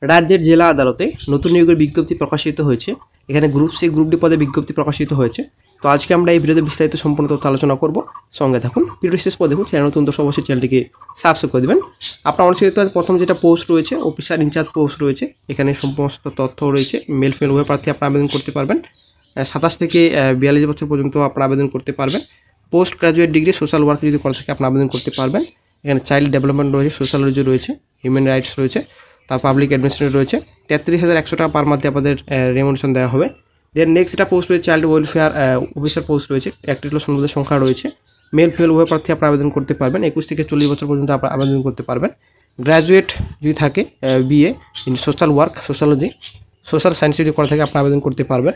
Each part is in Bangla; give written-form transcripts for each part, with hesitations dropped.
রাজ্যের জেলা আদালতে নতুন নিয়োগের বিজ্ঞপ্তি প্রকাশিত হয়েছে। এখানে গ্রুপ সি গ্রুপ ডি পদে বিজ্ঞপ্তি প্রকাশিত হয়েছে। তো আজকে আমরা এই ভিডিওতে বিস্তারিত সম্পূর্ণ তথ্য আলোচনা করব। সঙ্গে থাকুন, ভিডিও শেষ পর দেখুন। চ্যানেল নতুন দর্শক অবশ্যই চ্যানেলটিকে সাবস্ক্রাইব করে দেবেন। আপনার অনুষ্ঠিত প্রথম যেটা পোস্ট রয়েছে, অফিসার ইনচার্জ পোস্ট রয়েছে। এখানে সমস্ত তথ্য রয়েছে। মেল ফিমেল উভয় প্রার্থী আপনারা আবেদন করতে পারবেন। 27 থেকে 42 বছর পর্যন্ত আপনারা আবেদন করতে পারবেন। Post graduate degree social work যদি করা থাকে আপনারা আবেদন করতে পারবেন। এখানে চাইল্ড ডেভেলপমেন্ট রয়েছে, সোশ্যালজি রয়েছে, হিউম্যান রাইটস রয়েছে, তার পাবলিক অ্যাডমিনিস্ট্রেশন রয়েছে। 33,100 টাকা পার মান্থে আপনাদের রেমুনেশন দেওয়া হবে। দেন নেক্সট যেটা পোস্ট রয়েছে চাইল্ড ওয়েলফেয়ার অফিসার পোস্ট রয়েছে। একটি হলো শূন্যপদের সংখ্যা রয়েছে। মেল ফিমেল উভয় প্রার্থী আপনারা আবেদন করতে পারবেন। 21 থেকে 40 বছর পর্যন্ত আপনারা আবেদন করতে পারবেন। গ্র্যাজুয়েট যদি থাকে BA in social work, sociology, social science যদি করা থাকে আপনারা আবেদন করতে পারবেন।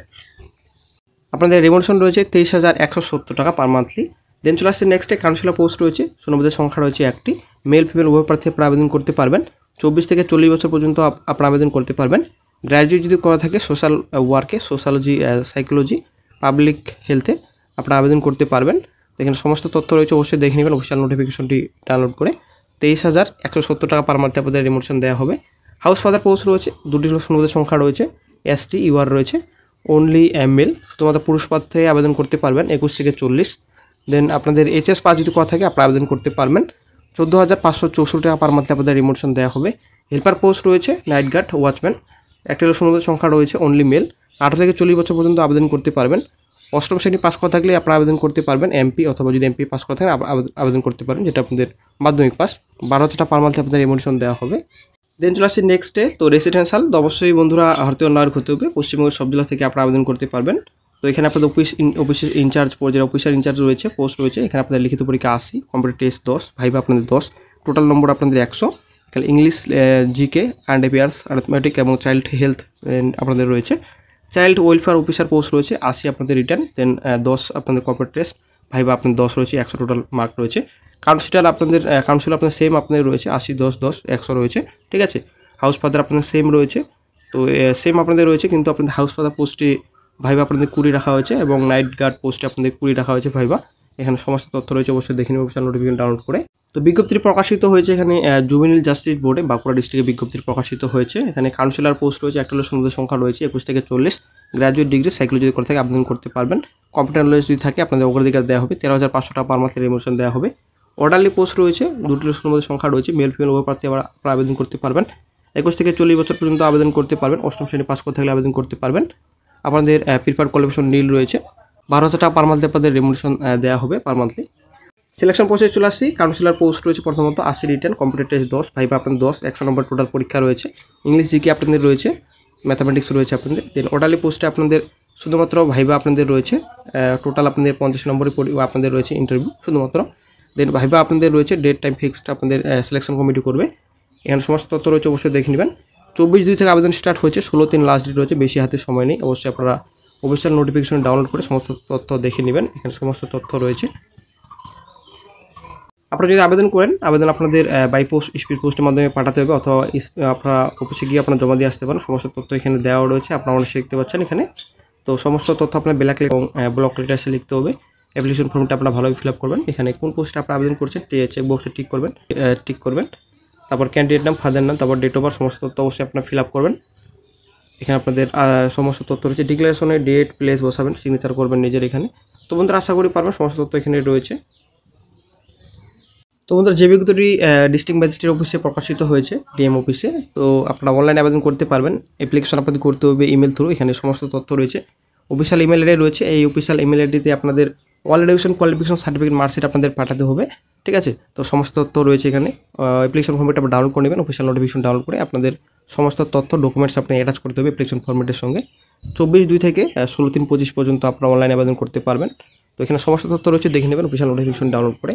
আপনাদের রেমুনেশন রয়েছে 23,170 টাকা পার মান্থলি। দেন চলে আসছে নেক্সটে কাউন্সিলর পোস্ট রয়েছে। শূন্যপদের সংখ্যা রয়েছে একটি। মেল ফিমেল উভয় প্রার্থী আপনারা আবেদন করতে পারবেন। 24 থেকে 40 বছর পর্যন্ত আপনারা আবেদন করতে পারবেন। গ্র্যাজুয়েট যদি করা থাকে সোশ্যাল ওয়ার্কে, সোশ্যালজি, সাইকোলজি, পাবলিক হেলথে আপনারা আবেদন করতে পারবেন। এখানে সমস্ত তথ্য রয়েছে, অবশ্যই দেখে নেবেন অফিসিয়াল নোটিফিকেশনটি ডাউনলোড করে। 23,170 টাকা পার মান্থে আপনাদের রেমুনেশন দেওয়া হবে। হাউস ফাদার পোস্ট রয়েছে। দুটি শূন্যপদের সংখ্যা রয়েছে। এসটি ইউআর রয়েছে। অনলি মেল, শুধুমাত্র পুরুষ প্রার্থী আবেদন করতে পারবেন 21 থেকে 40। দেন আপনাদের এইচএস পাস যদি করা থাকে আপনারা আবেদন করতে পারবেন। 14,564 টাকা পার মান্থে আপনাদের রিমোশন দেওয়া হবে। হেল্পার পোস্ট রয়েছে, নাইট গার্ড, ওয়াচম্যান। একটি হলো শূন্যপদের সংখ্যা রয়েছে, অনলি মেল। 18 থেকে 40 বছর পর্যন্ত আবেদন করতে পারবেন। অষ্টম শ্রেণী পাস করা থাকলে আপনারা আবেদন করতে পারবেন। এমপি অথবা যদি এমপি পাস করা থাকে আবেদন করতে পারবেন, যেটা আপনাদের মাধ্যমিক পাস। 12,000 টাকা পার মান্থে আপনাদের রিমোশন দেওয়া হবে। দেন চলে আসছে নেক্সটে, তো রেসিডেন্সিয়াল তো অবশ্যই বন্ধুরা ভারতীয় নাগরিক হতে হবে। পশ্চিমবঙ্গের সব জেলা থেকে আপনারা আবেদন করতে পারবেন। তো এখানে আপনাদের অফিসের ইনচার্জ যেটা অফিসার ইনচার্জ রয়েছে পোস্ট রয়েছে। এখানে আপনাদের লিখিত পরীক্ষা 80, কম্পিউটার টেস্ট 10, ভাইভা আপনাদের 10, টোটাল নম্বর আপনাদের 100। এখানে English, GK, current affairs, arithmetic এবং চাইল্ড হেলথ আপনাদের রয়েছে। চাইল্ড ওয়েলফেয়ার অফিসার পোস্ট রয়েছে 80 আপনাদের রিটার্ন। দেন 10 আপনাদের কম্পিউটার টেস্ট, ভাইভা আপনাদের 10 রয়েছে, 100 টোটাল মার্ক রয়েছে। কাউন্সিলর আপনাদের সেম আপনাদের রয়েছে 80, 10, 10, 100 রয়েছে। ঠিক আছে। হাউস ফাদার আপনাদের সেম রয়েছে। তো সেম আপনাদের রয়েছে, কিন্তু আপনাদের হাউস ফাদার পোস্টে ভাইভা আপনাদের 20 রাখা হয়েছে এবং নাইট গার্ড পোস্টে আপনাদের 20 রাখা হয়েছে ভাইভা। এখানে সমস্ত তথ্য রয়েছে, অবশ্যই দেখে নেবেন অফিসিয়াল নোটিফিকেশন ডাউনলোড করে। তো বিজ্ঞপ্তি প্রকাশিত হয়েছে এখানে জুভেনাইল জাস্টিস বোর্ডে, বাঁকুড়া ডিস্ট্রিক্টে বিজ্ঞপ্তি প্রকাশিত হয়েছে। এখানে কাউন্সিলর পোস্ট রয়েছে। একটা হলো শূন্যপদের সংখ্যা রয়েছে 21 থেকে 40। গ্র্যাজুয়েট ডিগ্রি সাইকোলজি করে থাকে আবেদন করতে পারবেন। কম্পিউটার নলেজ যদি থাকে আপনাদের অগ্রাধিকার দেওয়া হবে। 13,500 টাকা পার মান্থে রেমুনেশন দেওয়া হবে। অর্ডারলি পোস্ট রয়েছে। দুটি শূন্যপদের সংখ্যা রয়েছে। মেল ফিমেল উভয় প্রার্থী আপনারা আবেদন করতে পারবেন। 21 থেকে 40 বছর পর্যন্ত আবেদন করতে পারবেন। অষ্টম শ্রেণী পাস করে থাকলে আবেদন করতে পারবেন। আপনাদের প্রিফার্ড কোয়ালিফিকেশন নীল রয়েছে। 12,000 টাকা পার মান্থে আপনাদের রেমুনেশন দেওয়া হবে পার মান্থলি। সিলেকশন প্রসেস চলে আসছি। কাউন্সিলর পোস্ট রয়েছে প্রথমত 80 রিটার্ন, কম্পিউটার টেস্ট 10, ভাইভা আপনাদের 10, 100 নম্বর টোটাল পরীক্ষা রয়েছে। ইংলিশ, জিকে আপনাদের রয়েছে, ম্যাথামেটিক্স রয়েছে আপনাদের। দেন অর্ডারলি পোস্টে আপনাদের শুধুমাত্র ভাইভা আপনাদের রয়েছে। টোটাল আপনাদের 50 নম্বরই আপনাদের রয়েছে ইন্টারভিউ শুধুমাত্র। দেন ভাইভা আপনাদের রয়েছে, ডেট টাইম ফিক্সড আপনাদের সিলেকশন কমিটি করবে। এখানে সমস্ত তথ্য রয়েছে, অবশ্যই দেখে নেবেন। 24/2 থেকে আবেদন স্টার্ট হয়েছে, 16/3 লাস্ট ডেট রয়েছে। বেশি হাতে সময় নেই, অবশ্যই আপনারা অফিসিয়াল নোটিফিকেশন ডাউনলোড করে সমস্ত তথ্য দেখে নেবেন। এখানে সমস্ত তথ্য রয়েছে। আপনারা যদি আবেদন করেন, আবেদন আপনাদের বাই পোস্ট, স্পিড পোস্টের মাধ্যমে পাঠাতে হবে, অথবা আপনারা অফিসে গিয়ে আপনারা জমা দিয়ে আসতে পারেন। সমস্ত তথ্য এখানে দেওয়া রয়েছে, আপনারা অনেক দেখতে পাচ্ছেন এখানে। তো সমস্ত তথ্য আপনার ব্ল্যাক এবং ব্লক লেটার এসে লিখতে হবে। অ্যাপ্লিকেশন ফর্মটা আপনারা ভালোভাবে ফিল আপ করবেন। এখানে কোন পোস্টে আপনারা আবেদন করছেন চেক বক্সে টিক করবেন। তারপর ক্যান্ডিডেট নাম, ফাদার নাম, তারপর ডেট অফ বার্থ, সমস্ত তথ্য অবশ্যই আপনারা ফিল আপ করবেন। এখানে আপনাদের সমস্ত তথ্য রয়েছে। ডিক্লারেশনে ডেট, প্লেস বসাবেন, সিগনেচার করবেন নিজের এখানে। তো বন্ধুরা আশা করি পারবেন, সমস্ত তথ্য এখানে রয়েছে। তো বন্ধুরা যে বিজ্ঞপ্তিটি ডিস্ট্রিক্ট ম্যাজিস্ট্রেট অফিসে প্রকাশিত হয়েছে, ডিএম অফিসে, তো আপনারা অনলাইনে আবেদন করতে পারবেন। অ্যাপ্লিকেশন আপনাদের করতে হবে ইমেল থ্রু। এখানে সমস্ত তথ্য রয়েছে। অফিসিয়াল ইমেল আইডি রয়েছে। এই অফিসিয়াল ইমেল আইডিতে আপনাদের all education qualification certificate, marksheet আপনাদের পাঠাতে হবে। ঠিক আছে। তো সমস্ত তথ্য রয়েছে এখানে। অ্যাপ্লিকেশন ফর্মেটটা আপনারা ডাউনলোড করে নেবেন। অফিসিয়াল নোটিফিকেশন ডাউনলোড করে আপনাদের সমস্ত তথ্য ডকুমেন্টস আপনি অ্যাটাচ করতে হবে অ্যাপ্লিকেশন ফর্মেটের সঙ্গে। 24/2 থেকে 16/3-25 পর্যন্ত আপনারা অনলাইনে আবেদন করতে পারবেন। তো এখানে সমস্ত তথ্য রয়েছে, দেখে নেবেন অফিসিয়াল নোটিফিকেশন ডাউনলোড করে।